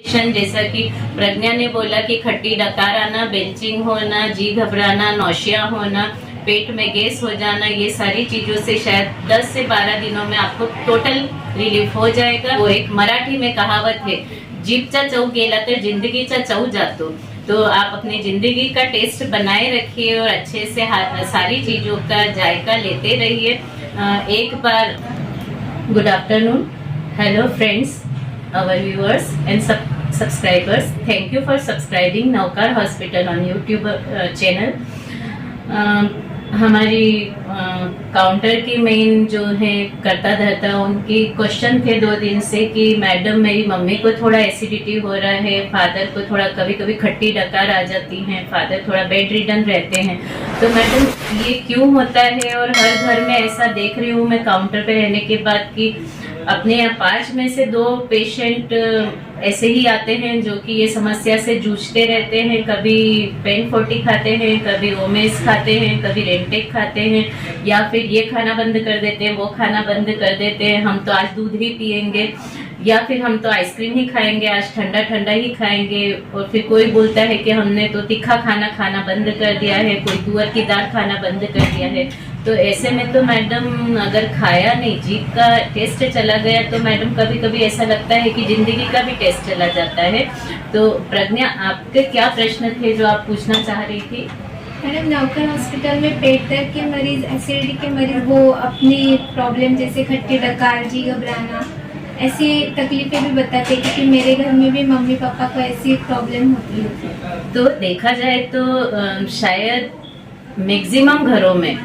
जैसा कि प्रज्ञा ने बोला कि खट्टी डकार आना, बेंचिंग होना, जी घबराना, नौशिया होना, पेट में गैस हो जाना, ये सारी चीजों से शायद 10 से 12 दिनों में आपको टोटल रिलीफ हो जाएगा। वो एक मराठी में कहावत है, जीभचा चव गेला तर जिंदगीचा चव जातो। तो आप अपनी जिंदगी का टेस्ट बनाए रखिए और अच्छे से सारी चीजों का जायका लेते रहिए। एक बार good afternoon, hello friends, our viewers and subscribers, thank you for subscribing Navkar hospital on YouTube channel. हमारी काउंटर की मेन जो है करता धरता, उनकी क्वेश्चन थे 2 दिन से कि मैडम मेरी मम्मी को थोड़ा एसिडिटी हो रहा है, फादर को थोड़ा कभी कभी खट्टी डकार आ जाती हैं, फादर थोड़ा बेड रिडन रहते हैं, तो मैडम ये क्यों होता है। और हर घर में ऐसा देख रही हूँ मैं काउंटर पे रहने के बाद कि अपने यहाँ 5 में से 2 पेशेंट ऐसे ही आते हैं जो कि ये समस्या से जूझते रहते हैं। कभी पेन 40 खाते हैं, कभी ओमेस खाते हैं, कभी रेंटेक खाते हैं, या फिर ये खाना बंद कर देते हैं, वो खाना बंद कर देते हैं, हम तो आज दूध ही पियेंगे, या फिर हम तो आइसक्रीम ही खाएंगे, आज ठंडा ठंडा ही खाएंगे। और फिर कोई बोलता है कि हमने तो तीखा खाना बंद कर दिया है, कोई तुअर की दाल खाना बंद कर दिया है। तो ऐसे में तो मैडम अगर खाया नहीं, जीभ का टेस्ट चला गया, तो मैडम कभी कभी ऐसा लगता है कि जिंदगी का भी टेस्ट चला जाता है। तो प्रज्ञा, आपके क्या प्रश्न थे जो आप पूछना चाह रही थी? मैडम, नवकार हॉस्पिटल में पेट दर्द के मरीज, एसिडिटी के मरीज, वो अपनी प्रॉब्लम जैसे खट्टी डकार, जी घबराना, ऐसी तकलीफें भी बताते, क्योंकि मेरे घर में भी मम्मी पापा को ऐसी प्रॉब्लम होती है। तो देखा जाए तो शायद मैक्सिमम घरों में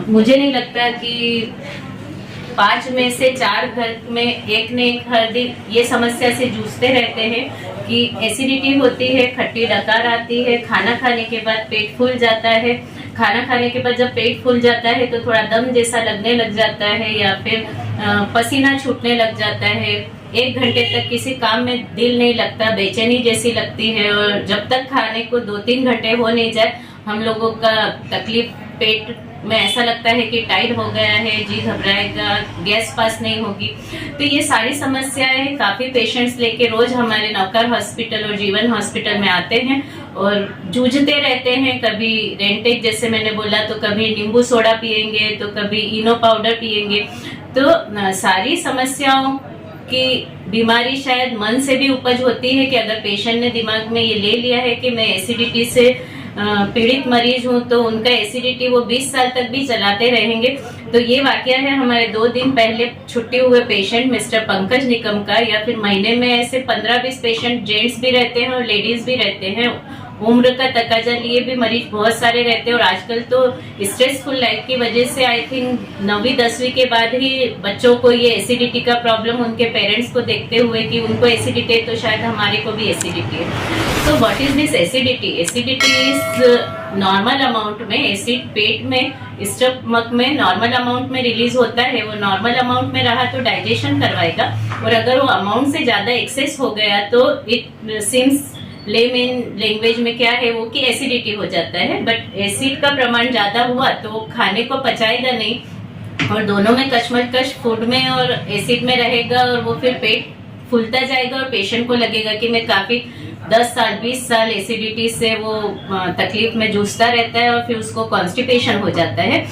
मुझे नहीं लगता कि 5 में से 4 घर में एक ने एक हर दिन ये समस्या से जूझते रहते हैं कि एसिडिटी होती है, खट्टी डकार आती है, खाना खाने के बाद पेट फूल जाता है, खाना खाने के बाद जब पेट फूल जाता है तो थोड़ा दम जैसा लगने लग जाता है, या फिर पसीना छूटने लग जाता है, 1 घंटे तक किसी काम में दिल नहीं लगता, बेचैनी जैसी लगती है, और जब तक खाने को 2-3 घंटे हो नहीं जाए हम लोगों का तकलीफ पेट में ऐसा लगता है कि टाइट हो गया है, जी घबराएगा, गैस पास नहीं होगी। तो ये सारी समस्याएं काफी पेशेंट्स लेके रोज हमारे नवकार हॉस्पिटल और जीवन हॉस्पिटल में आते हैं और जूझते रहते हैं। कभी रेंटेक जैसे मैंने बोला, तो कभी नींबू सोडा पियेंगे, तो कभी इनो पाउडर पियेंगे। तो सारी समस्याओं की बीमारी शायद मन से भी उपज होती है कि अगर पेशेंट ने दिमाग में ये ले लिया है कि मैं एसिडिटी से पीड़ित मरीज हूँ, तो उनका एसिडिटी वो 20 साल तक भी चलाते रहेंगे। तो ये वाकया है हमारे 2 दिन पहले छुट्टी हुए पेशेंट मिस्टर पंकज निकम का, या फिर महीने में ऐसे 15-20 पेशेंट जेंट्स भी रहते हैं और लेडीज भी रहते हैं। उम्र का तकाजा लिए भी मरीज बहुत सारे रहते हैं, और आजकल तो स्ट्रेसफुल लाइफ की वजह से आई थिंक 9वीं 10वीं के बाद ही बच्चों को ये एसिडिटी का प्रॉब्लम, उनके पेरेंट्स को देखते हुए कि उनको एसिडिटी है तो शायद हमारे को भी एसिडिटी है। तो what is this acidity? Acidity is normal amount में एसिड पेट में, स्टमक में नॉर्मल अमाउंट में रिलीज होता है। वो नॉर्मल अमाउंट में रहा तो डाइजेशन करवाएगा, और अगर वो अमाउंट से ज्यादा एक्सेस हो गया तो इट सिम्स लेमन लैंग्वेज में क्या है वो कि एसिडिटी हो जाता है। बट एसिड का प्रमाण ज्यादा हुआ तो खाने को पचाएगा नहीं, और दोनों में कशमकश फूड में और एसिड में रहेगा, और वो फिर पेट फूलता जाएगा और पेशेंट को लगेगा कि मैं काफी 10 साल 20 साल एसिडिटी से वो तकलीफ में जूझता रहता है, और फिर उसको कॉन्स्टिपेशन हो जाता है।